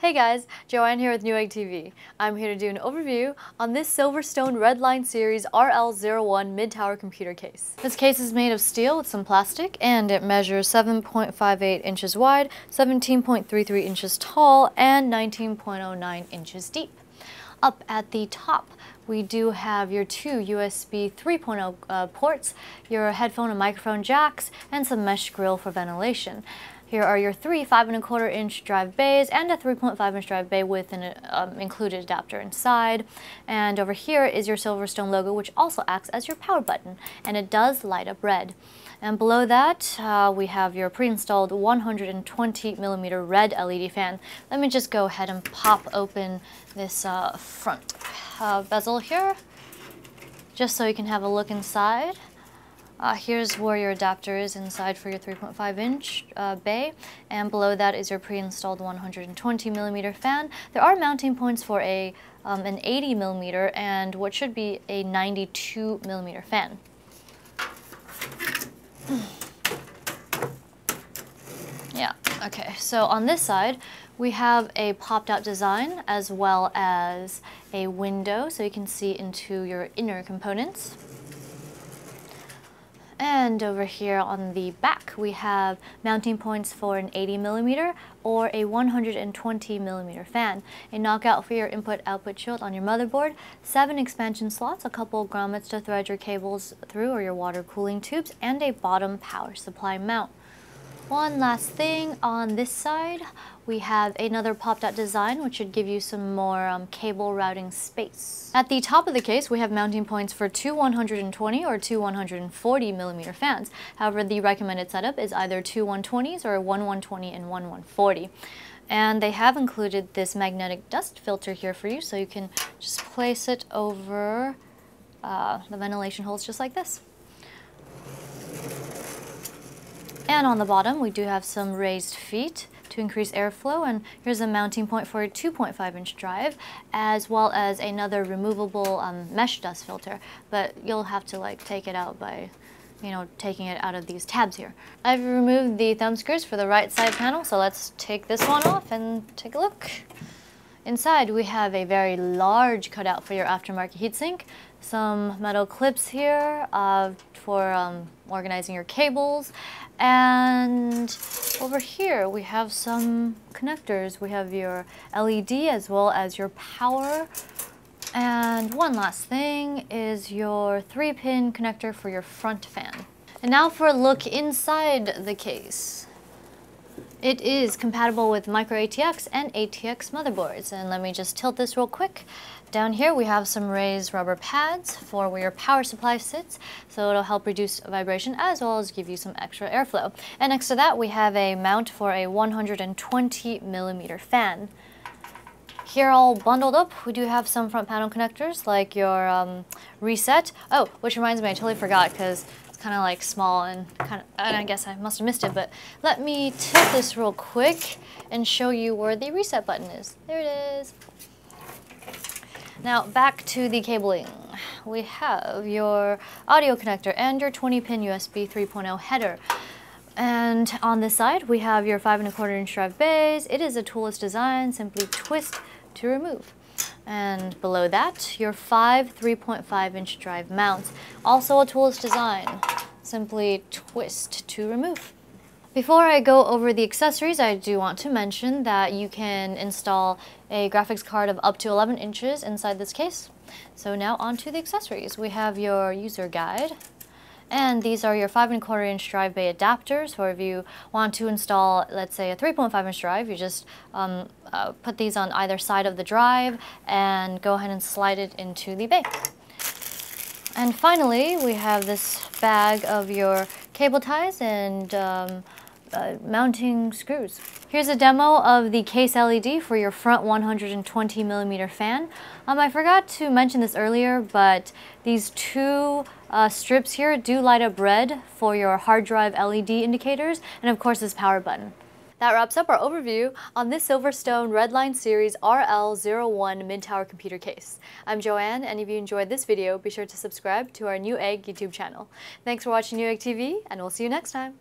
Hey guys, Joanne here with Newegg TV. I'm here to do an overview on this SilverStone Redline Series RL01 mid-tower computer case. This case is made of steel with some plastic, and it measures 7.58 inches wide, 17.33 inches tall, and 19.09 inches deep. Up at the top, we do have your two USB 3.0 ports, your headphone and microphone jacks, and some mesh grill for ventilation. Here are your three 5¼ inch drive bays and a 3.5 inch drive bay with an included adapter inside. And over here is your SilverStone logo, which also acts as your power button, and it does light up red. And below that, we have your pre-installed 120mm red LED fan. Let me just go ahead and pop open this front bezel here, just so you can have a look inside. Here's where your adapter is inside for your 3.5 inch bay, and below that is your pre-installed 120mm fan. There are mounting points for an 80mm and what should be a 92mm fan. Yeah, okay, so on this side we have a popped out design as well as a window so you can see into your inner components. And over here on the back, we have mounting points for an 80mm or a 120mm fan, a knockout for your input-output shield on your motherboard, 7 expansion slots, a couple grommets to thread your cables through or your water cooling tubes, and a bottom power supply mount. One last thing on this side, we have another popped-out design which should give you some more cable routing space. At the top of the case, we have mounting points for two 120 or two 140mm fans. However, the recommended setup is either two 120s or one 120 and one 140. And they have included this magnetic dust filter here for you, so you can just place it over the ventilation holes just like this. And on the bottom, we do have some raised feet to increase airflow, and here's a mounting point for a 2.5 inch drive, as well as another removable mesh dust filter, but you'll have to take it out by, taking it out of these tabs here. I've removed the thumb screws for the right side panel, so let's take this one off and take a look. Inside, we have a very large cutout for your aftermarket heatsink, some metal clips here for organizing your cables, and over here we have some connectors. We have your LED as well as your power, and one last thing is your 3-pin connector for your front fan. And now for a look inside the case. It is compatible with micro ATX and ATX motherboards, and let me just tilt this real quick. Down here we have some raised rubber pads for where your power supply sits, so it'll help reduce vibration as well as give you some extra airflow. And next to that we have a mount for a 120mm fan. Here all bundled up, we do have some front panel connectors like your reset. Oh, which reminds me, I totally forgot because kind of small and I guess I must have missed it, but let me tilt this real quick and show you where the reset button is. There it is. Now back to the cabling. We have your audio connector and your 20-pin USB 3.0 header. And on this side we have your 5¼ inch drive bays. It is a toolless design, simply twist to remove. And below that, your 5 3.5 inch drive mounts. Also a toolless design, simply twist to remove. Before I go over the accessories, I do want to mention that you can install a graphics card of up to 11 inches inside this case. So now on to the accessories. We have your user guide. And these are your 5¼ inch drive bay adapters, or if you want to install, let's say, a 3.5 inch drive, you just put these on either side of the drive and go ahead and slide it into the bay. And finally, we have this bag of your cable ties and mounting screws. Here's a demo of the case LED for your front 120mm fan. I forgot to mention this earlier, but these two strips here do light up red for your hard drive LED indicators, and of course this power button. That wraps up our overview on this SilverStone Redline Series RL01 mid-tower computer case. I'm Joanne, and if you enjoyed this video, be sure to subscribe to our Newegg YouTube channel. Thanks for watching Newegg TV, and we'll see you next time.